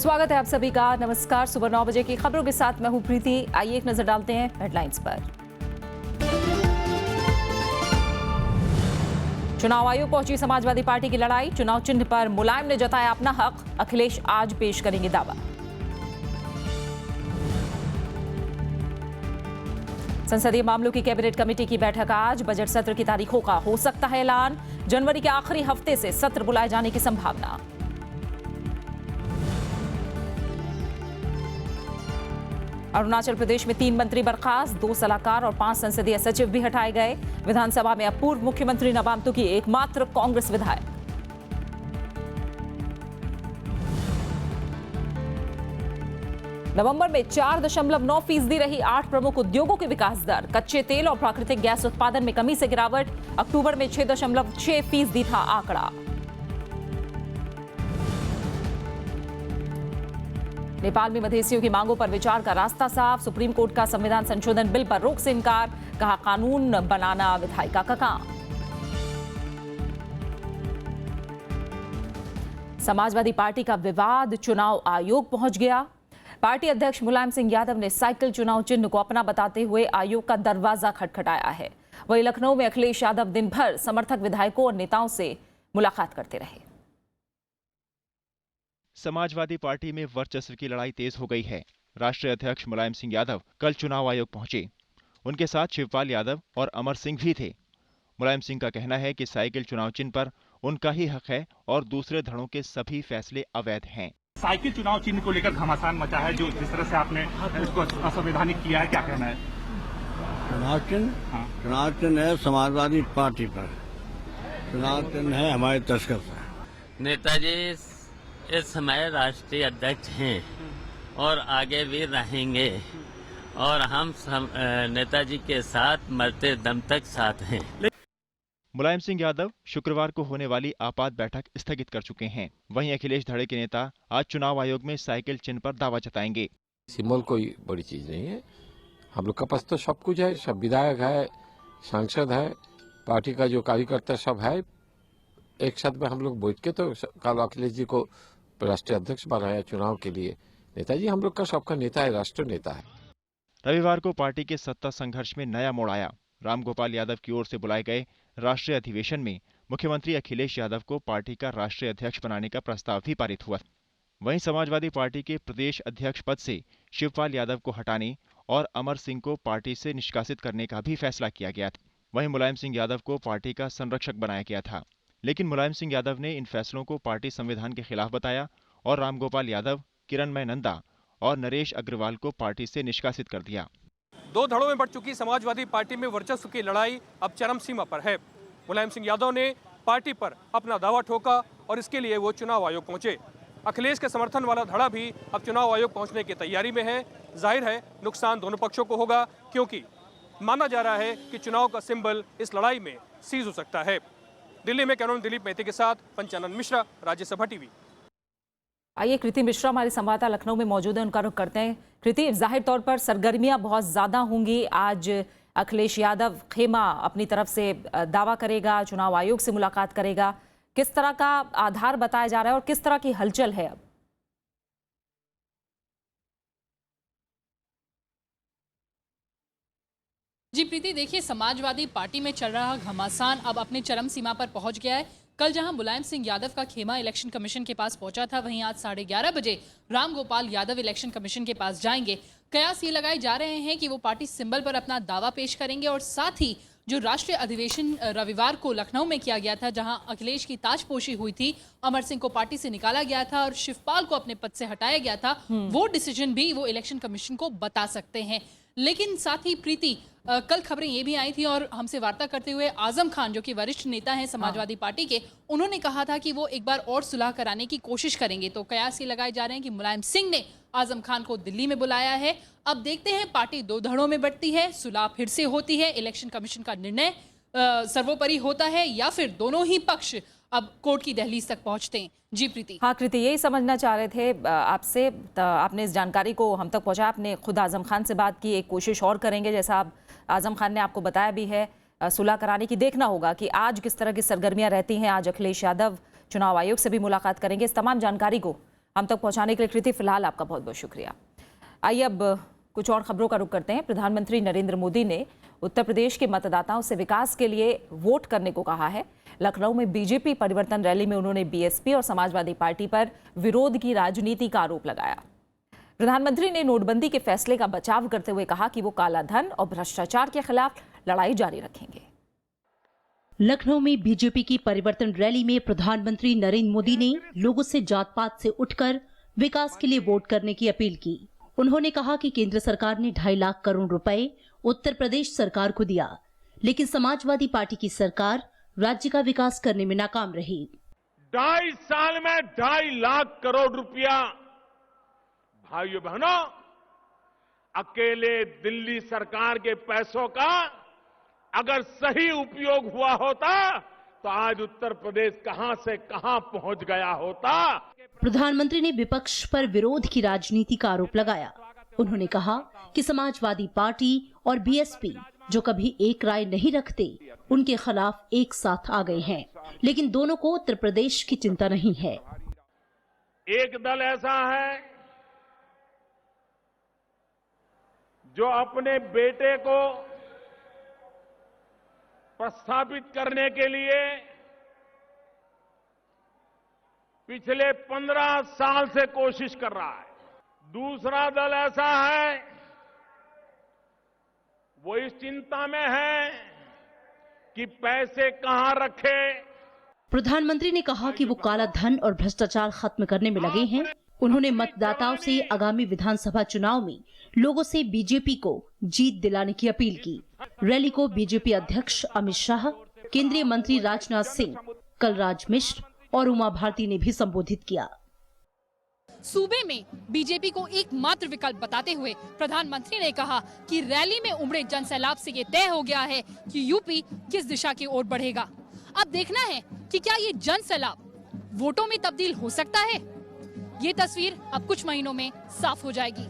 स्वागत है आप सभी का। नमस्कार। सुबह 9 बजे की खबरों के साथ मैं हूं प्रीति। आइए एक नजर डालते हैं हेडलाइंस पर। चुनाव आयोग पहुंची समाजवादी पार्टी की लड़ाई। चुनाव चिन्ह पर मुलायम ने जताया अपना हक। अखिलेश आज पेश करेंगे दावा। संसदीय मामलों की कैबिनेट कमेटी की बैठक आज। बजट सत्र की तारीखों का हो सकता है ऐलान। जनवरी के आखिरी हफ्ते से सत्र बुलाए जाने की संभावना। अरुणाचल प्रदेश में 3 मंत्री बर्खास्त, 2 सलाहकार और 5 संसदीय सचिव भी हटाए गए। विधानसभा में अब पूर्व मुख्यमंत्री नबाम तुकी एकमात्र कांग्रेस विधायक। नवंबर में 4.9% रही 8 प्रमुख उद्योगों की विकास दर। कच्चे तेल और प्राकृतिक गैस उत्पादन में कमी से गिरावट। अक्टूबर में 6.6% था आंकड़ा। नेपाल में मधेसियों की मांगों पर विचार का रास्ता साफ। सुप्रीम कोर्ट का संविधान संशोधन बिल पर रोक से इनकार। कहा कानून बनाना विधायिका का काम। समाजवादी पार्टी का विवाद चुनाव आयोग पहुंच गया। पार्टी अध्यक्ष मुलायम सिंह यादव ने साइकिल चुनाव चिन्ह को अपना बताते हुए आयोग का दरवाजा खटखटाया है। वहीं लखनऊ में अखिलेश यादव दिन भर समर्थक विधायकों और नेताओं से मुलाकात करते रहे। समाजवादी पार्टी में वर्चस्व की लड़ाई तेज हो गई है। राष्ट्रीय अध्यक्ष मुलायम सिंह यादव कल चुनाव आयोग पहुंचे। उनके साथ शिवपाल यादव और अमर सिंह भी थे। मुलायम सिंह का कहना है कि साइकिल चुनाव चिन्ह पर उनका ही हक है और दूसरे धड़ों के सभी फैसले अवैध हैं। साइकिल चुनाव चिन्ह को लेकर घमासान मचा है, जो जिस तरह से आपने इसको असंवैधानिक किया है, क्या कहना है? चुनाव चिन्ह है समाजवादी पार्टी पर, चुनाव चिन्ह है हमारे तस्कर पर। नेताजी इस समय राष्ट्रीय अध्यक्ष हैं और आगे भी रहेंगे और हम नेताजी के साथ मरते दम तक साथ हैं। मुलायम सिंह यादव शुक्रवार को होने वाली आपात बैठक स्थगित कर चुके हैं। वहीं अखिलेश धड़े के नेता आज चुनाव आयोग में साइकिल चिन्ह पर दावा जताएंगे। सिंबल कोई बड़ी चीज नहीं है। हम लोग का पास तो सब कुछ है, सब विधायक है, सांसद है, पार्टी का जो कार्यकर्ता सब है। एक साथ में हम लोग बैठ के तो कल अखिलेश जी को राष्ट्रीय अध्यक्ष बनाया चुनाव के लिए। नेताजी हम लोग का सबका नेता है, राष्ट्रीय नेता है। रविवार को पार्टी के सत्ता संघर्ष में नया मोड़ आया। रामगोपाल यादव की ओर से बुलाए गए राष्ट्रीय अधिवेशन में मुख्यमंत्री अखिलेश यादव को पार्टी का राष्ट्रीय अध्यक्ष बनाने का प्रस्ताव भी पारित हुआ। वहीं समाजवादी पार्टी के प्रदेश अध्यक्ष पद से शिवपाल यादव को हटाने और अमर सिंह को पार्टी से निष्कासित करने का भी फैसला किया गया था। वहीं मुलायम सिंह यादव को पार्टी का संरक्षक बनाया गया था, लेकिन मुलायम सिंह यादव ने इन फैसलों को पार्टी संविधान के खिलाफ बताया और रामगोपाल यादव, किरणमय नंदा और नरेश अग्रवाल को पार्टी से निष्कासित कर दिया। 2 धड़ों में बढ़ चुकी समाजवादी पार्टी में वर्चस्व की लड़ाई अब चरम सीमा पर है। मुलायम सिंह यादव ने पार्टी पर अपना दावा ठोका और इसके लिए वो चुनाव आयोग पहुंचे। अखिलेश के समर्थन वाला धड़ा भी अब चुनाव आयोग पहुंचने की तैयारी में है। जाहिर है नुकसान दोनों पक्षों को होगा, क्योंकि माना जा रहा है कि चुनाव का सिंबल इस लड़ाई में सीज हो सकता है। दिल्ली में कैमरामैन दिलीप मेहती के साथ पंचानन मिश्रा, राज्यसभा टीवी। आइए कृति मिश्रा हमारे संवाददाता लखनऊ में मौजूद है, उनका रुख करते हैं। कृति, जाहिर तौर पर सरगर्मियां बहुत ज्यादा होंगी। आज अखिलेश यादव खेमा अपनी तरफ से दावा करेगा, चुनाव आयोग से मुलाकात करेगा। किस तरह का आधार बताया जा रहा है और किस तरह की हलचल है अब? जी प्रीति, देखिए समाजवादी पार्टी में चल रहा घमासान अब अपने चरम सीमा पर पहुंच गया है। कल जहां मुलायम सिंह यादव का खेमा इलेक्शन कमीशन के पास पहुंचा था, वहीं आज 11:30 बजे रामगोपाल यादव इलेक्शन कमीशन के पास जाएंगे। कयास ये लगाए जा रहे हैं कि वो पार्टी सिंबल पर अपना दावा पेश करेंगे और साथ ही जो राष्ट्रीय अधिवेशन रविवार को लखनऊ में किया गया था, जहां अखिलेश की ताजपोशी हुई थी, अमर सिंह को पार्टी से निकाला गया था और शिवपाल को अपने पद से हटाया गया था, वो डिसीजन भी वो इलेक्शन कमीशन को बता सकते हैं। लेकिन साथ ही प्रीति, कल खबरें ये भी आई थी और हमसे वार्ता करते हुए आजम खान, जो कि वरिष्ठ नेता हैं समाजवादी पार्टी के, उन्होंने कहा था कि वो एक बार और सुलह कराने की कोशिश करेंगे। तो कयास ये लगाए जा रहे हैं कि मुलायम सिंह ने आजम खान को दिल्ली में बुलाया है। अब देखते हैं पार्टी 2 धड़ों में बढ़ती है, सुलह फिर से होती है, इलेक्शन कमीशन का निर्णय सर्वोपरि होता है, या फिर दोनों ही पक्ष अब कोर्ट की दहलीज तक पहुंचते हैं। जी प्रीति। हाँ कृति, यही समझना चाह रहे थे आपसे। आपने इस जानकारी को हम तक पहुंचाया। आपने खुद आजम खान से बात की, एक कोशिश और करेंगे जैसा आप आजम खान ने आपको बताया भी है सुलह कराने की। देखना होगा कि आज किस तरह की सरगर्मियां रहती हैं। आज अखिलेश यादव चुनाव आयोग से भी मुलाकात करेंगे। इस तमाम जानकारी को हम तक पहुंचाने के लिए कृति, फिलहाल आपका बहुत बहुत शुक्रिया। आइए अब कुछ और खबरों का रुख करते हैं। प्रधानमंत्री नरेंद्र मोदी ने उत्तर प्रदेश के मतदाताओं से विकास के लिए वोट करने को कहा है। लखनऊ में बीजेपी परिवर्तन रैली में उन्होंने बीएसपी और समाजवादी पार्टी पर विरोध की राजनीति का आरोप लगाया। प्रधानमंत्री ने नोटबंदी के फैसले का बचाव करते हुए कहा कि वो काला धन और भ्रष्टाचार के खिलाफ लड़ाई जारी रखेंगे। लखनऊ में बीजेपी की परिवर्तन रैली में प्रधानमंत्री नरेंद्र मोदी ने लोगों से जात पात से उठकर विकास के लिए वोट करने की अपील की। उन्होंने कहा कि केंद्र सरकार ने 2.5 लाख करोड़ रुपए उत्तर प्रदेश सरकार को दिया, लेकिन समाजवादी पार्टी की सरकार राज्य का विकास करने में नाकाम रही। 2.5 साल में 2.5 लाख करोड़ रुपया, भाइयों बहनों, अकेले दिल्ली सरकार के पैसों का अगर सही उपयोग हुआ होता तो आज उत्तर प्रदेश कहां से कहां पहुंच गया होता। प्रधानमंत्री ने विपक्ष पर विरोध की राजनीति का आरोप लगाया। उन्होंने कहा कि समाजवादी पार्टी और बीएसपी, जो कभी एक राय नहीं रखते, उनके खिलाफ एक साथ आ गए हैं, लेकिन दोनों को उत्तर प्रदेश की चिंता नहीं है। एक दल ऐसा है जो अपने बेटे को प्रस्थापित करने के लिए पिछले 15 साल से कोशिश कर रहा है। दूसरा दल ऐसा है वो इस चिंता में है कि पैसे कहां रखे। प्रधानमंत्री ने कहा कि वो काला धन और भ्रष्टाचार खत्म करने में लगे हैं। उन्होंने मतदाताओं से आगामी विधानसभा चुनाव में लोगों से बीजेपी को जीत दिलाने की अपील की। रैली को बीजेपी अध्यक्ष अमित शाह, केंद्रीय मंत्री राजनाथ सिंह, कलराज मिश्र और उमा भारती ने भी संबोधित किया। सूबे में बीजेपी को एकमात्र विकल्प बताते हुए प्रधानमंत्री ने कहा कि रैली में उमड़े जनसैलाब से ये तय हो गया है कि यूपी किस दिशा की ओर बढ़ेगा। अब देखना है कि क्या ये जनसैलाब वोटों में तब्दील हो सकता है। ये तस्वीर अब कुछ महीनों में साफ हो जाएगी।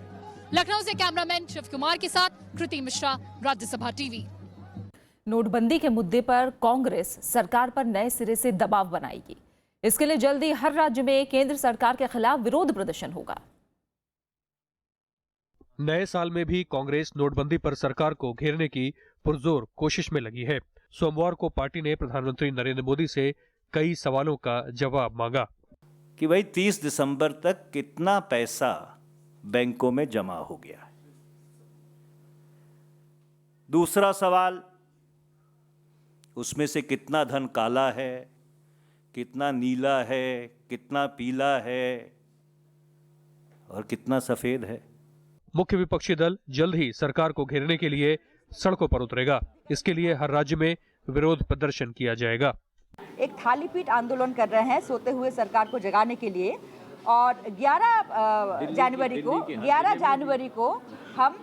लखनऊ से कैमरामैन शिव कुमार के साथ कृति मिश्रा, राज्यसभा टीवी। नोटबंदी के मुद्दे पर कांग्रेस सरकार पर नए सिरे से दबाव बनाएगी। इसके लिए जल्द ही हर राज्य में केंद्र सरकार के खिलाफ विरोध प्रदर्शन होगा। नए साल में भी कांग्रेस नोटबंदी पर सरकार को घेरने की पुरजोर कोशिश में लगी है। सोमवार को पार्टी ने प्रधानमंत्री नरेंद्र मोदी से कई सवालों का जवाब मांगा कि भाई 30 दिसंबर तक कितना पैसा बैंकों में जमा हो गया है। दूसरा सवाल, उसमें से कितना धन काला है, कितना नीला है, कितना पीला है और कितना सफेद है। मुख्य विपक्षी दल जल्द ही सरकार को घेरने के लिए सड़कों पर उतरेगा। इसके लिए हर राज्य में विरोध प्रदर्शन किया जाएगा। एक थाली पीट आंदोलन कर रहे हैं सोते हुए सरकार को जगाने के लिए, और 11 जनवरी को हम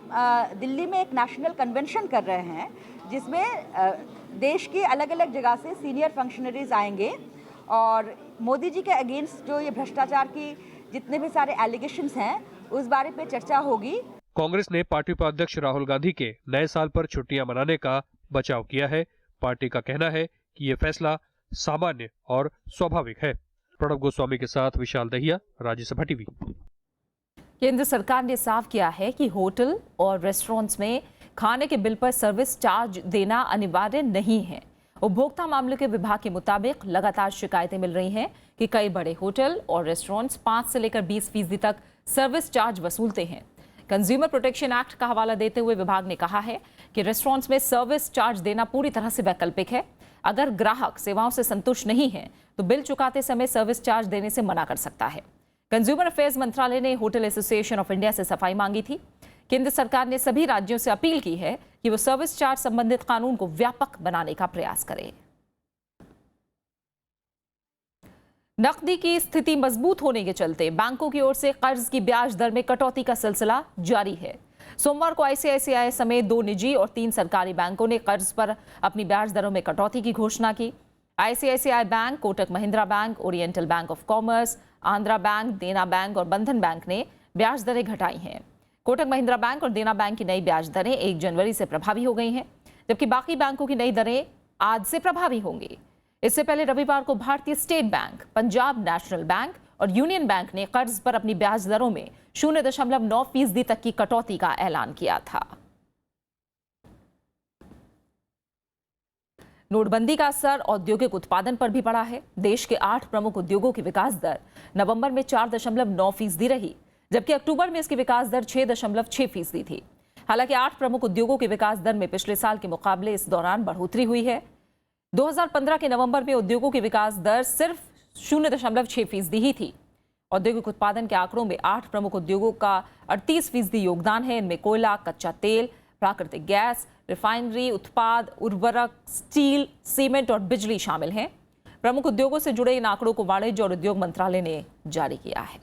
दिल्ली में एक नेशनल कन्वेंशन कर रहे हैं, जिसमें देश की अलग अलग जगह से सीनियर फंक्शनरीज आएंगे और मोदी जी के अगेंस्ट जो ये भ्रष्टाचार की जितने भी सारे एलिगेशंस हैं उस बारे पे चर्चा होगी। कांग्रेस ने पार्टी उपाध्यक्ष राहुल गांधी के नए साल पर छुट्टियां मनाने का बचाव किया है। पार्टी का कहना है कि ये फैसला सामान्य और स्वाभाविक है। प्रणब गोस्वामी के साथ विशाल दहिया, राज्यसभा टीवी। केंद्र सरकार ने साफ किया है कि होटल और रेस्टोरेंट्स में खाने के बिल पर सर्विस चार्ज देना अनिवार्य नहीं है। उपभोक्ता मामलों के विभाग के मुताबिक लगातार शिकायतें मिल रही हैं कि कई बड़े होटल और रेस्टोरेंट्स 5 से लेकर 20% तक सर्विस चार्ज वसूलते हैं। कंज्यूमर प्रोटेक्शन एक्ट का हवाला देते हुए विभाग ने कहा है कि रेस्टोरेंट्स में सर्विस चार्ज देना पूरी तरह से वैकल्पिक है। अगर ग्राहक सेवाओं से संतुष्ट नहीं है तो बिल चुकाते समय सर्विस चार्ज देने से मना कर सकता है। कंज्यूमर अफेयर्स मंत्रालय ने होटल एसोसिएशन ऑफ इंडिया से सफाई मांगी थी। केंद्र सरकार ने सभी राज्यों से अपील की है कि वो सर्विस चार्ज संबंधित कानून को व्यापक बनाने का प्रयास करें। नकदी की स्थिति मजबूत होने के चलते बैंकों की ओर से कर्ज की ब्याज दर में कटौती का सिलसिला जारी है। सोमवार को आईसीआईसीआई समेत 2 निजी और 3 सरकारी बैंकों ने कर्ज पर अपनी ब्याज दरों में कटौती की घोषणा की। ICICI bank, Kotak Mahindra bank, oriental bank of commerce, Andhra bank, देना बैंक और बंधन बैंक ने ब्याज दरें घटाई हैं। कोटक महिंद्रा बैंक और देना बैंक की नई ब्याज दरें 1 जनवरी से प्रभावी हो गई हैं, जबकि बाकी बैंकों की नई दरें आज से प्रभावी होंगी। इससे पहले रविवार को भारतीय state bank, Punjab national bank और यूनियन बैंक ने कर्ज पर अपनी ब्याज दरों में 0.9% तक की कटौती का ऐलान किया था। नोटबंदी का असर औद्योगिक उत्पादन पर भी पड़ा है। देश के 8 प्रमुख उद्योगों की विकास दर नवंबर में 4.9% रही, जबकि अक्टूबर में इसकी विकास दर 6.6% थी। हालांकि 8 प्रमुख उद्योगों की विकास दर में पिछले साल के मुकाबले इस दौरान बढ़ोतरी हुई है। 2015 के नवंबर में उद्योगों की विकास दर सिर्फ 0.6% ही थी। औद्योगिक उत्पादन के आंकड़ों में 8 प्रमुख उद्योगों का 38% योगदान है। इनमें कोयला, कच्चा तेल, प्राकृतिक गैस, रिफाइनरी उत्पाद, उर्वरक, स्टील, सीमेंट और बिजली शामिल हैं। प्रमुख उद्योगों से जुड़े इन आंकड़ों को वाणिज्य और उद्योग मंत्रालय ने जारी किया है।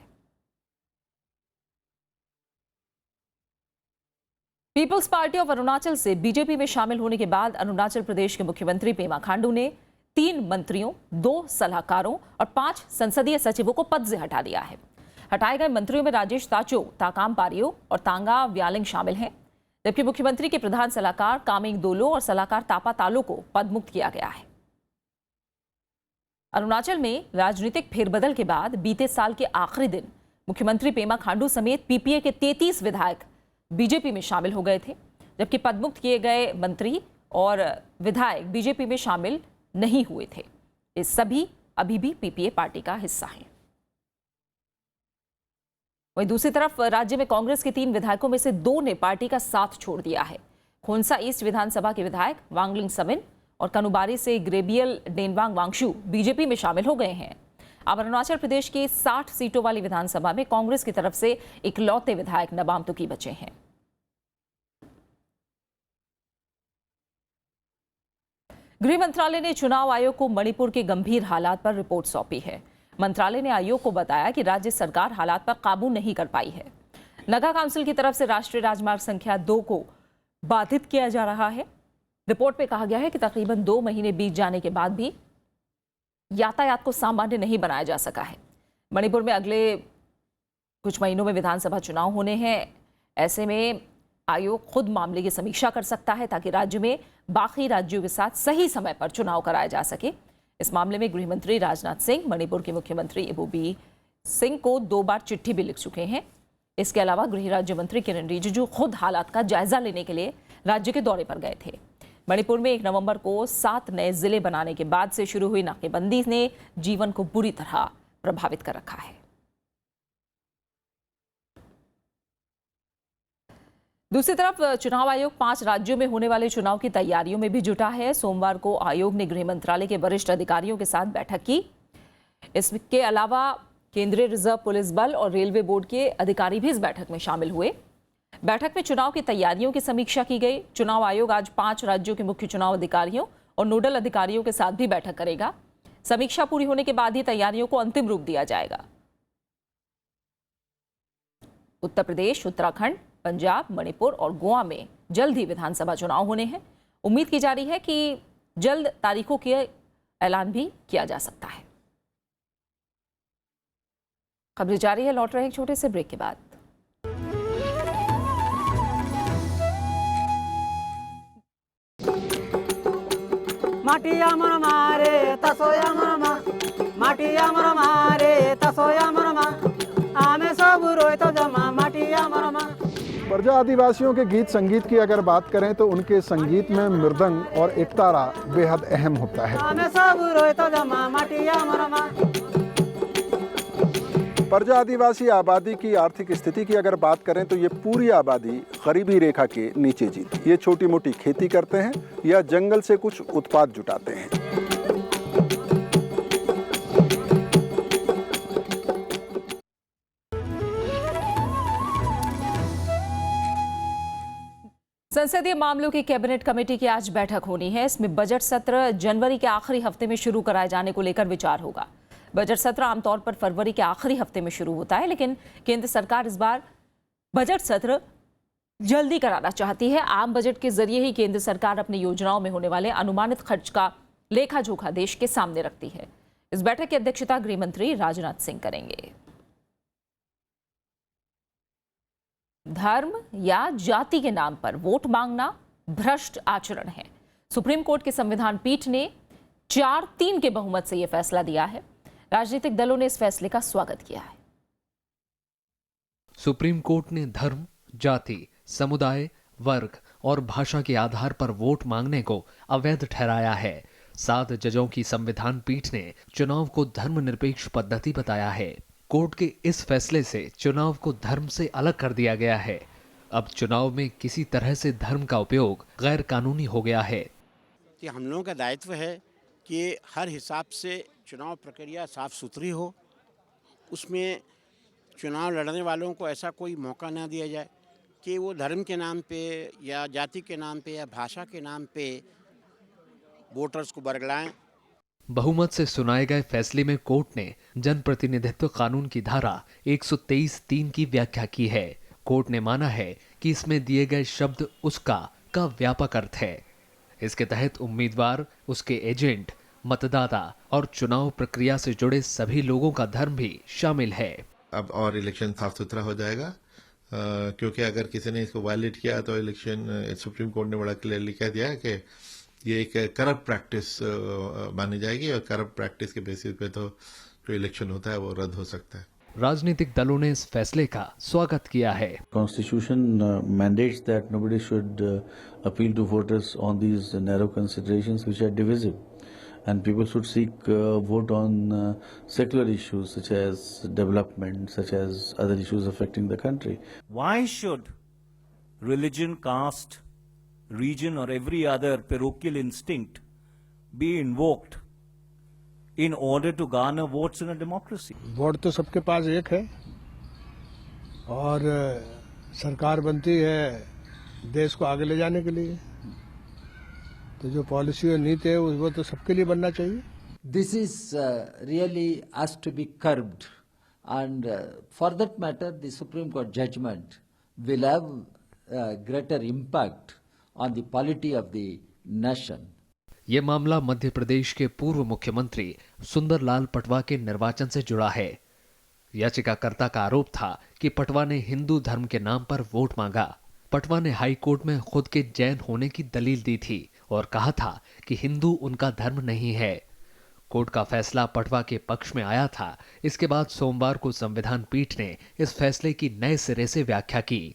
पीपल्स पार्टी ऑफ अरुणाचल से बीजेपी में शामिल होने के बाद अरुणाचल प्रदेश के मुख्यमंत्री पेमा खांडू ने 3 मंत्रियों, 2 सलाहकारों और 5 संसदीय सचिवों को पद से हटा दिया है। हटाए गए मंत्रियों में राजेश ताचो, ताकाम पारियो और तांगा व्यालिंग शामिल हैं, जबकि मुख्यमंत्री के प्रधान सलाहकार कामिंग दोलो और सलाहकार तापा तालो को पदमुक्त किया गया है। अरुणाचल में राजनीतिक फेरबदल के बाद बीते साल के आखिरी दिन मुख्यमंत्री पेमा खांडू समेत पीपीए के 33 विधायक बीजेपी में शामिल हो गए थे, जबकि पदमुक्त किए गए मंत्री और विधायक बीजेपी में शामिल नहीं हुए थे। ये सभी अभी भी पीपीए पार्टी का हिस्सा हैं। वहीं दूसरी तरफ राज्य में कांग्रेस के 3 विधायकों में से 2 ने पार्टी का साथ छोड़ दिया है। खोंसा ईस्ट विधानसभा के विधायक वांगलिंग समिन और कनुबारी से ग्रेबियल डेनवांग वांगशु बीजेपी में शामिल हो गए हैं। अब अरुणाचल प्रदेश की 60 सीटों वाली विधानसभा में कांग्रेस की तरफ से इकलौते विधायक नबाम तुकी बचे हैं। गृह मंत्रालय ने चुनाव आयोग को मणिपुर के गंभीर हालात पर रिपोर्ट सौंपी है। मंत्रालय ने आयोग को बताया कि राज्य सरकार हालात पर काबू नहीं कर पाई है। नगा काउंसिल की तरफ से राष्ट्रीय राजमार्ग संख्या 2 को बाधित किया जा रहा है। रिपोर्ट में कहा गया है कि तकरीबन 2 महीने बीत जाने के बाद भी यातायात को सामान्य नहीं बनाया जा सका है। मणिपुर में अगले कुछ महीनों में विधानसभा चुनाव होने हैं। ऐसे में आयोग खुद मामले की समीक्षा कर सकता है ताकि राज्य में बाकी राज्यों के साथ सही समय पर चुनाव कराया जा सके। इस मामले में गृह मंत्री राजनाथ सिंह मणिपुर के मुख्यमंत्री इबोबी सिंह को 2 बार चिट्ठी भी लिख चुके हैं। इसके अलावा गृह राज्य मंत्री किरण रिजिजू खुद हालात का जायजा लेने के लिए राज्य के दौरे पर गए थे। मणिपुर में 1 नवंबर को 7 नए जिले बनाने के बाद से शुरू हुई नाकेबंदी ने जीवन को बुरी तरह प्रभावित कर रखा है। दूसरी तरफ चुनाव आयोग 5 राज्यों में होने वाले चुनाव की तैयारियों में भी जुटा है। सोमवार को आयोग ने गृह मंत्रालय के वरिष्ठ अधिकारियों के साथ बैठक की। इसके अलावा केंद्रीय रिजर्व पुलिस बल और रेलवे बोर्ड के अधिकारी भी इस बैठक में शामिल हुए। बैठक में चुनाव की तैयारियों की समीक्षा की गई। चुनाव आयोग आज 5 राज्यों के मुख्य चुनाव अधिकारियों और नोडल अधिकारियों के साथ भी बैठक करेगा। समीक्षा पूरी होने के बाद ही तैयारियों को अंतिम रूप दिया जाएगा। उत्तर प्रदेश, उत्तराखंड, पंजाब, मणिपुर और गोवा में जल्द ही विधानसभा चुनाव होने हैं। उम्मीद की जा रही है कि जल्द तारीखों के ऐलान भी किया जा सकता है। खबरें जारी है, लौट रहे एक छोटे से ब्रेक के बाद। माटी आमर मारे तसोया मरमा माटी आमर मारे तसोया मरमा आमे सब रोय तो जमा माटी आमर मा। प्रजा आदिवासियों के गीत संगीत की अगर बात करें तो उनके संगीत में मृदंग और एकतारा बेहद अहम होता है। आमे सब रोय तो जमा माटी आमर मा। प्रजा आदिवासी आबादी की आर्थिक स्थिति की अगर बात करें तो ये पूरी आबादी गरीबी रेखा के नीचे जीती। ये छोटी मोटी खेती करते हैं या जंगल से कुछ उत्पाद जुटाते हैं। संसदीय मामलों की कैबिनेट कमेटी की आज बैठक होनी है। इसमें बजट सत्र जनवरी के आखिरी हफ्ते में शुरू कराए जाने को लेकर विचार होगा। बजट सत्र आमतौर पर फरवरी के आखिरी हफ्ते में शुरू होता है, लेकिन केंद्र सरकार इस बार बजट सत्र जल्दी कराना चाहती है। आम बजट के जरिए ही केंद्र सरकार अपनी योजनाओं में होने वाले अनुमानित खर्च का लेखा जोखा देश के सामने रखती है। इस बैठक की अध्यक्षता गृह मंत्री राजनाथ सिंह करेंगे। धर्म या जाति के नाम पर वोट मांगना भ्रष्ट आचरण है। सुप्रीम कोर्ट की संविधान पीठ ने 4-3 के बहुमत से यह फैसला दिया है। राजनीतिक दलों ने इस फैसले का स्वागत किया है। सुप्रीम कोर्ट ने धर्म, जाति, समुदाय, वर्ग और भाषा के आधार पर वोट मांगने को अवैध ठहराया है। 7 जजों की संविधान पीठ ने चुनाव को धर्मनिरपेक्ष पद्धति बताया है। कोर्ट के इस फैसले से चुनाव को धर्म से अलग कर दिया गया है। अब चुनाव में किसी तरह से धर्म का उपयोग गैर कानूनी हो गया है। कि हम लोगों का दायित्व है कि हर हिसाब से चुनाव प्रक्रिया साफ सुथरी हो, उसमें चुनाव लड़ने वालों को ऐसा कोई मौका ना दिया जाए कि वो धर्म के नाम पे या जाति के नाम पे या भाषा के नाम पे वोटर्स को बरगलाएं। बहुमत से सुनाए गए फैसले में कोर्ट ने जनप्रतिनिधित्व कानून की धारा 123(3) की व्याख्या की है। कोर्ट ने माना है कि इसमें दिए गए शब्द उसका का व्यापक अर्थ है। इसके तहत उम्मीदवार, उसके एजेंट, मतदाता और चुनाव प्रक्रिया से जुड़े सभी लोगों का धर्म भी शामिल है। अब और इलेक्शन साफ सुथरा हो जाएगा, क्योंकि अगर किसी ने इसको वायलेट किया तो इलेक्शन सुप्रीम कोर्ट ने बड़ा क्लियरली कह दिया है कि ये एक करप्ट प्रैक्टिस मानी जाएगी और करप्ट प्रैक्टिस के बेसिस पे तो जो इलेक्शन होता है वो रद्द हो सकता है। राजनीतिक दलों ने इस फैसले का स्वागत किया है। Constitution mandates that nobody should appeal to voters on these narrow considerations which are divisive, and people should seek vote on secular issues such as development, such as other issues affecting the country. Why should religion, caste, region or every other parochial instinct be invoked in order to garner votes in a democracy? Vote तो सबके पास एक है और सरकार बनती है देश को आगे ले जाने के लिए, तो जो पॉलिसी और नीति है वो तो सबके लिए बनना चाहिए। This is really has to be curbed, and for that matter the Supreme Court judgment will have greater impact on the polity of the nation. ये मामला मध्य प्रदेश के पूर्व मुख्यमंत्री सुंदरलाल पटवा के निर्वाचन से जुड़ा है। याचिकाकर्ता का आरोप था कि पटवा ने हिंदू धर्म के नाम पर वोट मांगा। पटवा ने हाई कोर्ट में खुद के जैन होने की दलील दी थी और कहा था कि हिंदू उनका धर्म नहीं है। कोर्ट का फैसला पटवा के पक्ष में आया था। इसके बाद सोमवार को संविधान पीठ ने इस फैसले की नए सिरे से व्याख्या की।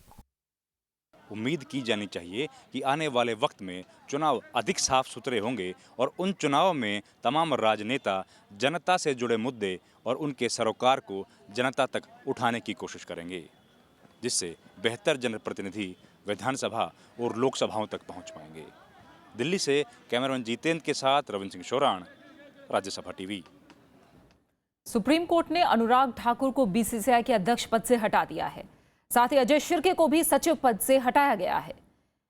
उम्मीद की जानी चाहिए कि आने वाले वक्त में चुनाव अधिक साफ सुथरे होंगे और उन चुनावों में तमाम राजनेता जनता से जुड़े मुद्दे और उनके सरोकार को जनता तक उठाने की कोशिश करेंगे, जिससे बेहतर जनप्रतिनिधि विधानसभा और लोकसभाओं तक पहुंच पाएंगे। दिल्ली से कैमरामैन जितेंद्र के साथ Ravindra Singh Shoran, Rajya Sabha TV. Supreme court ने अनुराग ठाकुर को बीसीसीआई के अध्यक्ष पद से हटा दिया है। साथ ही अजय शिर्के को भी सचिव पद से हटाया गया है।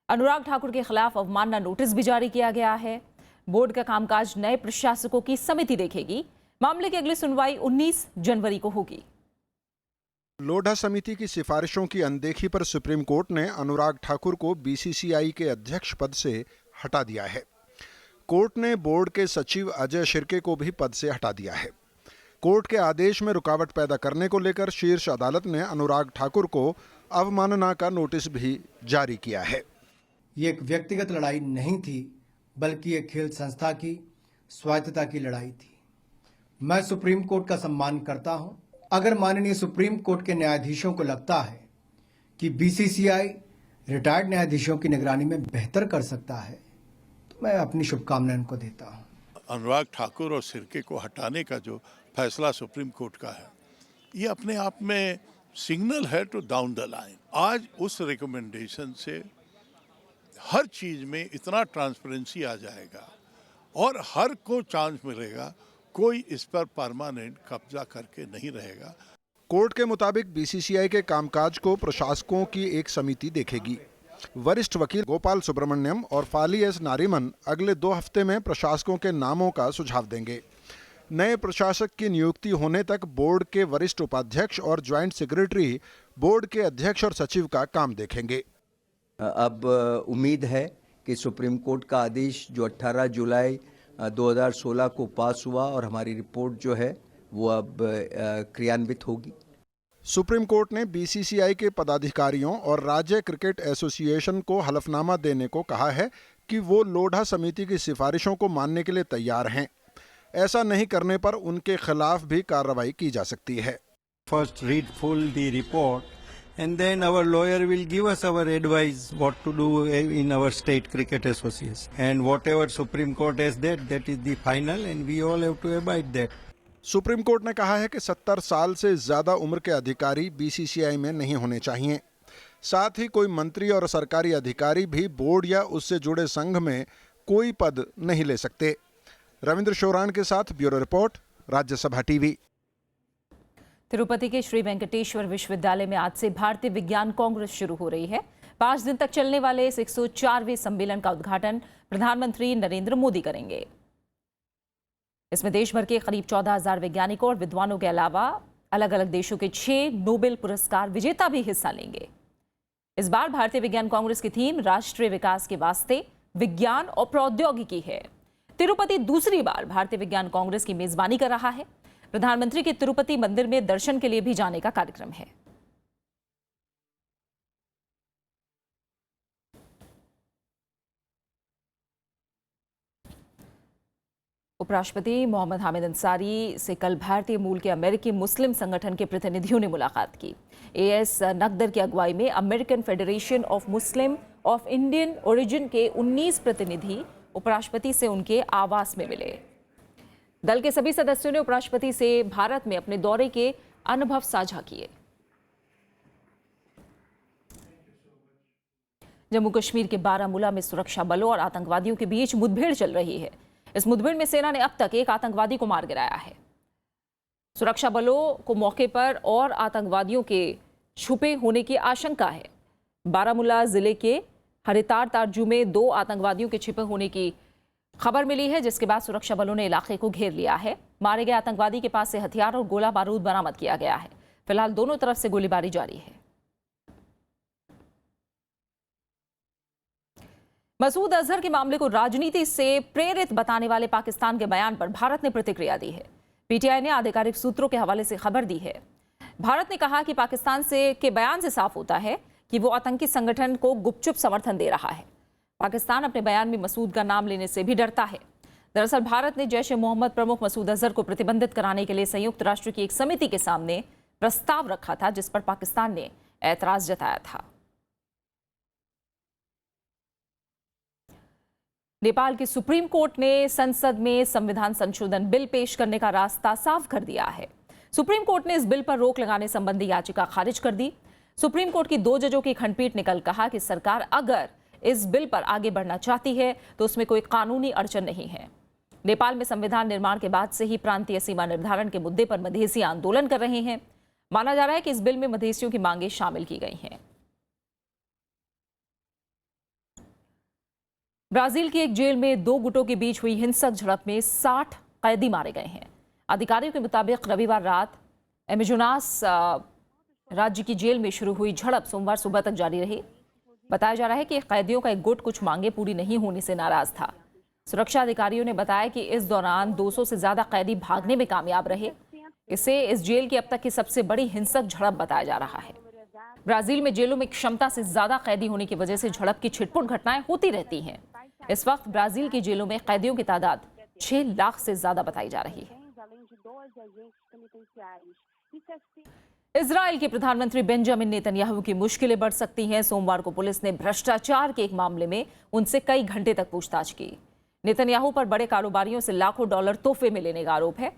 अनुराग ठाकुर के खिलाफ अवमानना नोटिस भी जारी किया गया है। बोर्ड का कामकाज नए प्रशासकों की समिति देखेगी। मामले की अगली सुनवाई 19 जनवरी को होगी। लोढ़ा समिति की सिफारिशों की अनदेखी पर सुप्रीम कोर्ट ने अनुराग ठाकुर को बीसीसीआई के अध्यक्ष पद से हटा दिया है। कोर्ट ने बोर्ड के सचिव अजय शिर्के को भी पद से हटा दिया है। कोर्ट के आदेश में रुकावट पैदा करने को लेकर शीर्ष अदालत ने अनुराग ठाकुर को अवमानना का नोटिस भी जारी किया है। ये एक व्यक्तिगत लड़ाई नहीं थी, बल्कि एक खेल संस्था की स्वायत्तता की लड़ाई थी। मैं सुप्रीम कोर्ट का सम्मान करता हूं। अगर माननीय सुप्रीम कोर्ट के न्यायाधीशों को लगता है कि बीसीसीआई रिटायर्ड न्यायाधीशों की निगरानी में बेहतर कर सकता है, तो मैं अपनी शुभकामनाएं उनको देता हूं। अनुराग ठाकुर और सिर्के को हटाने का जो फैसला सुप्रीम कोर्ट का है, ये अपने आप में सिग्नल है टू डाउन द लाइन। आज उस रिकमेंडेशन से हर चीज में इतना ट्रांसपेरेंसी आ जाएगा और हर को चांस मिलेगा, कोई इस पर परमानेंट कब्जा करके नहीं रहेगा। कोर्ट के मुताबिक बीसीसीआई के कामकाज को प्रशासकों की एक समिति देखेगी। वरिष्ठ वकील गोपाल सुब्रमण्यम और फाली एस नारिमन अगले 2 हफ्ते में प्रशासकों के नामों का सुझाव देंगे। नए प्रशासक की नियुक्ति होने तक बोर्ड के वरिष्ठ उपाध्यक्ष और ज्वाइंट सेक्रेटरी बोर्ड के अध्यक्ष और सचिव का काम देखेंगे। अब उम्मीद है कि सुप्रीम कोर्ट का आदेश जो 18 जुलाई 2016 को पास हुआ और हमारी रिपोर्ट जो है वो अब क्रियान्वित होगी। सुप्रीम कोर्ट ने बीसीसीआई के पदाधिकारियों और राज्य क्रिकेट एसोसिएशन को हलफनामा देने को कहा है कि वो लोढ़ा समिति की सिफारिशों को मानने के लिए तैयार हैं। ऐसा नहीं करने पर उनके खिलाफ भी कार्रवाई की जा सकती है। First read full the report and then our lawyer will give us our advice what to do in our state cricket association, and whatever Supreme Court has that is the final and we all have to abide that. Supreme court ने कहा है कि 70 साल से ज्यादा उम्र के अधिकारी बीसीसीआई में नहीं होने चाहिए। साथ ही कोई मंत्री और सरकारी अधिकारी भी बोर्ड या उससे जुड़े संघ में कोई पद नहीं ले सकते। रविंद्र शोरान के साथ bureau report, Rajya Sabha TV. Tirupati के श्री वेंकटेश्वर विश्वविद्यालय में आज से भारतीय विज्ञान कांग्रेस शुरू हो रही है। 5 दिन तक चलने वाले इस 104वें सम्मेलन का उद्घाटन प्रधानमंत्री नरेंद्र मोदी करेंगे। इसमें देश भर के करीब 14,000 वैज्ञानिकों और विद्वानों के अलावा अलग अलग देशों के 6 नोबेल पुरस्कार विजेता भी हिस्सा लेंगे। इस बार भारतीय विज्ञान कांग्रेस की थीम राष्ट्रीय विकास के वास्ते विज्ञान और प्रौद्योगिकी है। तिरुपति दूसरी बार भारतीय विज्ञान कांग्रेस की मेजबानी कर रहा है। प्रधानमंत्री के तिरुपति मंदिर में दर्शन के लिए भी जाने का कार्यक्रम है। उपराष्ट्रपति मोहम्मद हामिद अंसारी से कल भारतीय मूल के अमेरिकी मुस्लिम संगठन के प्रतिनिधियों ने मुलाकात की। एएस नकदर की अगुवाई में American federation of Muslim of Indian origin के 19 प्रतिनिधि उपराष्ट्रपति से उनके आवास में मिले। दल के सभी सदस्यों ने उपराष्ट्रपति से भारत में अपने दौरे के अनुभव साझा किए। जम्मू कश्मीर के बारामूला में सुरक्षा बलों और आतंकवादियों के बीच मुठभेड़ चल रही है। इस मुठभेड़ में सेना ने अब तक एक आतंकवादी को मार गिराया है। सुरक्षा बलों को मौके पर और आतंकवादियों के छुपे होने की आशंका है। बारामूला जिले के हरितार तारजू में 2 आतंकवादियों के छिपे होने की खबर मिली है, जिसके बाद सुरक्षा बलों ने इलाके को घेर लिया है। मारे गए आतंकवादी के पास से हथियार और गोला बारूद बरामद किया गया है। फिलहाल दोनों तरफ से गोलीबारी जारी है। मसूद अजहर के मामले को राजनीति से प्रेरित बताने वाले पाकिस्तान के बयान पर भारत ने प्रतिक्रिया दी है। पीटीआई ने आधिकारिक सूत्रों के हवाले से खबर दी है। भारत ने कहा कि पाकिस्तान के बयान से साफ होता है कि वो आतंकी संगठन को गुपचुप समर्थन दे रहा है। पाकिस्तान अपने बयान में मसूद का नाम लेने से भी डरता है। दरअसल भारत ने जैश ए मोहम्मद प्रमुख मसूद अजहर को प्रतिबंधित कराने के लिए संयुक्त राष्ट्र की एक समिति के सामने प्रस्ताव रखा था, जिस पर पाकिस्तान ने ऐतराज जताया था। नेपाल की सुप्रीम कोर्ट ने संसद में संविधान संशोधन बिल पेश करने का रास्ता साफ कर दिया है। सुप्रीम कोर्ट ने इस बिल पर रोक लगाने संबंधी याचिका खारिज कर दी। सुप्रीम कोर्ट की 2 जजों की खंडपीठ ने कल कहा कि सरकार अगर इस बिल पर आगे बढ़ना चाहती है तो उसमें कोई कानूनी अड़चन नहीं है। नेपाल में संविधान निर्माण के बाद से ही प्रांतीय सीमा निर्धारण के मुद्दे पर मधेसी आंदोलन कर रहे हैं। माना जा रहा है कि इस बिल में मधेसियों की मांगें शामिल की गई हैं। ब्राजील की एक जेल में 2 गुटों के बीच हुई हिंसक झड़प में 60 कैदी मारे गए हैं। अधिकारियों के मुताबिक रविवार रात एमेजोनास राज्य की जेल में शुरू हुई झड़प सोमवार सुबह तक जारी रही। बताया जा रहा है कि कैदियों का एक गुट कुछ मांगे पूरी नहीं होने से नाराज था। सुरक्षा अधिकारियों ने बताया कि इस दौरान 200 से ज्यादा कैदी भागने में कामयाब रहे। इसे इस जेल की अब तक की सबसे बड़ी हिंसक झड़प बताया जा रहा है। ब्राजील में जेलों में क्षमता से ज्यादा कैदी होने की वजह से झड़प की छिटपुट घटनाएं होती रहती हैं। इस वक्त ब्राजील की जेलों में कैदियों की तादाद 6 लाख से ज्यादा बताई जा रही है। इजराइल के प्रधानमंत्री बेंजामिन नेतन्याहू की मुश्किलें बढ़ सकती हैं। सोमवार को पुलिस ने भ्रष्टाचार के एक मामले में उनसे कई घंटे तक पूछताछ की। नेतन्याहू पर बड़े कारोबारियों से लाखों डॉलर तोहफे में लेने का आरोप है।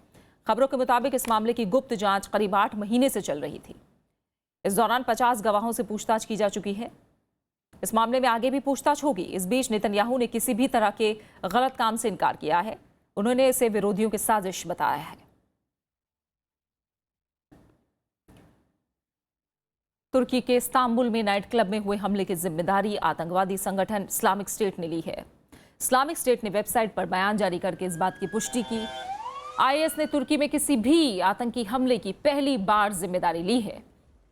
खबरों के मुताबिक इस मामले की गुप्त जांच करीब 8 महीने से चल रही थी। इस दौरान 50 गवाहों से पूछताछ की जा चुकी है। इस मामले में आगे भी पूछताछ होगी। इस बीच नेतन्याहू ने किसी भी तरह के गलत काम से इनकार किया है। उन्होंने इसे विरोधियों की साजिश बताया है। तुर्की के इस्तांबुल में नाइट क्लब में हुए हमले की जिम्मेदारी आतंकवादी संगठन इस्लामिक स्टेट ने ली है। इस्लामिक स्टेट ने वेबसाइट पर बयान जारी करके इस बात की पुष्टि की। आईएस ने तुर्की में किसी भी आतंकी हमले की पहली बार जिम्मेदारी ली है।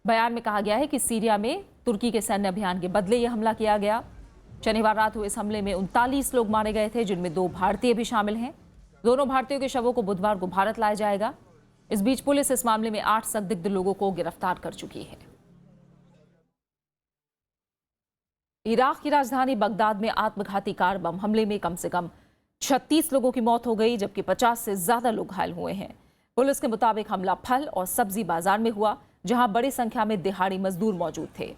बयान में कहा गया है कि सीरिया में तुर्की के सैन्य अभियान के बदले यह हमला किया गया। शनिवार रात हुए इस हमले में 39 लोग मारे गए थे, जिनमें 2 भारतीय भी शामिल हैं। दोनों भारतीयों के शवों को बुधवार को भारत लाया जाएगा। इस बीच पुलिस इस मामले में 8 संदिग्ध लोगों को गिरफ्तार कर चुकी है। इराक की राजधानी बगदाद में आत्मघाती कार बम हमले में कम से कम 36 लोगों की मौत हो गई जबकि 50 से ज्यादा लोग घायल हुए हैं। पुलिस के मुताबिक हमला फल और सब्जी बाजार में हुआ, जहां बड़ी संख्या में दिहाड़ी मजदूर मौजूद थे।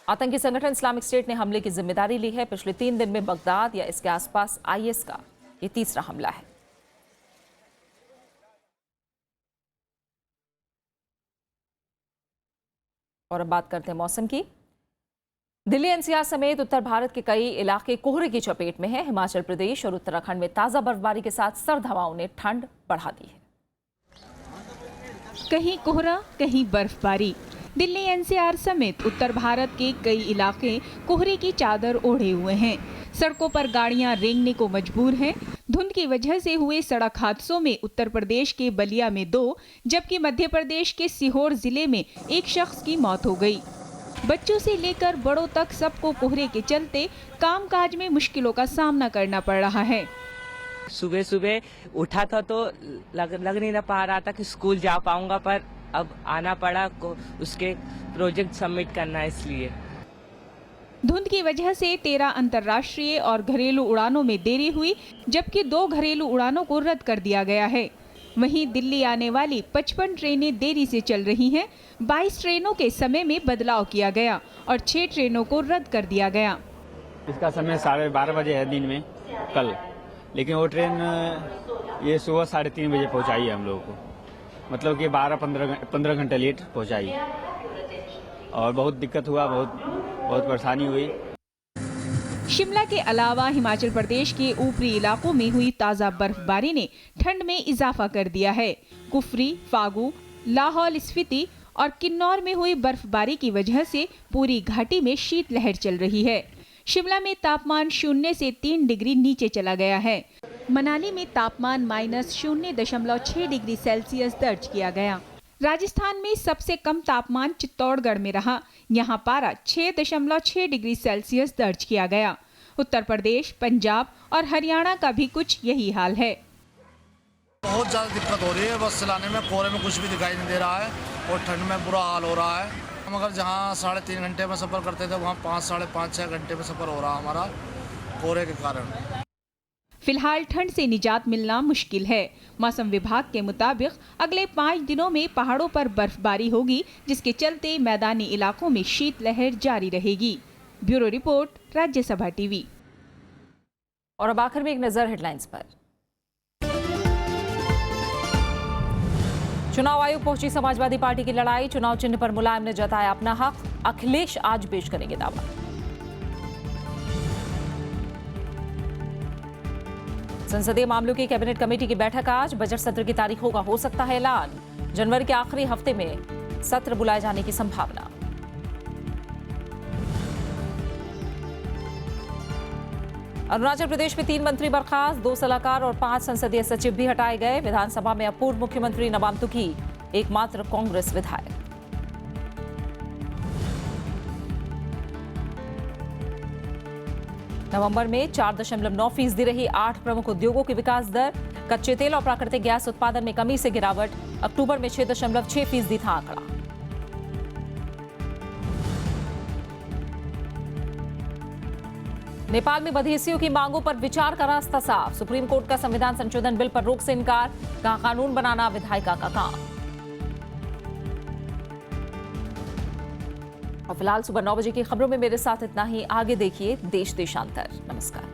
आतंकी संगठन इस्लामिक स्टेट ने हमले की जिम्मेदारी ली है। पिछले 3 दिन में बगदाद या इसके आसपास IS का ये तीसरा हमला है। और अब बात करते हैं मौसम की। दिल्ली NCR समेत उत्तर भारत के कई इलाके कोहरे की चपेट में हैं। हिमाचल प्रदेश और उत्तराखंड में ताजा बर्फबारी के साथ सर्द हवाओं ने ठंड बढ़ा दी है। कहीं कोहरा, कहीं बर्फबारी। दिल्ली NCR समेत उत्तर भारत के कई इलाके कोहरे की चादर ओढ़े हुए हैं। सड़कों पर गाड़ियां रेंगने को मजबूर हैं। धुंध की वजह से हुए सड़क हादसों में उत्तर प्रदेश के बलिया में 2, जबकि मध्य प्रदेश के सीहोर जिले में 1 शख्स की मौत हो गई। बच्चों से लेकर बड़ों तक सबको कोहरे के चलते कामकाज में मुश्किलों का सामना करना पड़ रहा है। सुबह सुबह उठा था तो लग नहीं पा रहा था कि स्कूल जा पाऊंगा, पर अब आना पड़ा, उसके प्रोजेक्ट सबमिट करना है इसलिए। धुंध की वजह से 13 अंतर्राष्ट्रीय और घरेलू उड़ानों में देरी हुई, जबकि 2 घरेलू उड़ानों को रद्द कर दिया गया है। वहीं दिल्ली आने वाली 55 ट्रेनें देरी से चल रही हैं। 22 ट्रेनों के समय में बदलाव किया गया और 6 ट्रेनों को रद्द कर दिया गया। इसका समय 12:30 बजे है दिन में कल, लेकिन वो ट्रेन ये सुबह 3:30 बजे पहुंचाई है हम लोगों को, मतलब कि 15 घंटे लेट पहुंचाई और बहुत दिक्कत हुआ, बहुत परेशानी हुई। शिमला के अलावा हिमाचल प्रदेश के ऊपरी इलाकों में हुई ताजा बर्फबारी ने ठंड में इजाफा कर दिया है। कुफरी, फागू, लाहौल स्पीति और किन्नौर में हुई बर्फबारी की वजह से पूरी घाटी में शीतलहर चल रही है। शिमला में तापमान 0 से 3 डिग्री नीचे चला गया है। मनाली में तापमान -0.6 डिग्री सेल्सियस दर्ज किया गया। राजस्थान में सबसे कम तापमान चित्तौड़गढ़ में रहा। यहाँ पारा 6.6 डिग्री सेल्सियस दर्ज किया गया। उत्तर प्रदेश, पंजाब और हरियाणा का भी कुछ यही हाल है। बहुत ज़्यादा दिक्कत हो रही है बस चलाने में। कोहरे में कुछ भी दिखाई नहीं दे रहा है और ठंड में बुरा हाल हो रहा है। हम अगर जहाँ 3.5 घंटे में सफ़र करते थे वहाँ 5, 5.5, 6 घंटे में सफ़र हो रहा हमारा कोहरे के कारण। फिलहाल ठंड से निजात मिलना मुश्किल है। मौसम विभाग के मुताबिक अगले 5 दिनों में पहाड़ों पर बर्फबारी होगी, जिसके चलते मैदानी इलाकों में शीतलहर जारी रहेगी। Bureau report, Rajya Sabha TV. और अब आखिर में एक नजर हेडलाइंस पर। चुनाव आयोग पहुंची समाजवादी पार्टी की लड़ाई। चुनाव चिन्ह पर मुलायम ने जताया अपना हक। अखिलेश आज पेश करेंगे दावा। संसदीय मामलों की कैबिनेट कमेटी की बैठक आज। बजट सत्र की तारीखों का हो सकता है ऐलान। जनवरी के आखिरी हफ्ते में सत्र बुलाए जाने की संभावना। अरुणाचल प्रदेश में 3 मंत्री बर्खास्त, 2 सलाहकार और 5 संसदीय सचिव भी हटाए गए। विधानसभा में अब पूर्व मुख्यमंत्री नबाम तुकी एकमात्र कांग्रेस विधायक। नवंबर में 4.9% रही 8 प्रमुख उद्योगों की विकास दर। कच्चे तेल और प्राकृतिक गैस उत्पादन में कमी से गिरावट। अक्टूबर में 6.6% था आंकड़ा। नेपाल में मधेसियों की मांगों पर विचार का रास्ता साफ। सुप्रीम कोर्ट का संविधान संशोधन बिल पर रोक से इनकार। कहा कानून बनाना विधायिका का काम। और फिलहाल सुबह 9 बजे की खबरों में मेरे साथ इतना ही। आगे देखिए देश देशांतर। नमस्कार।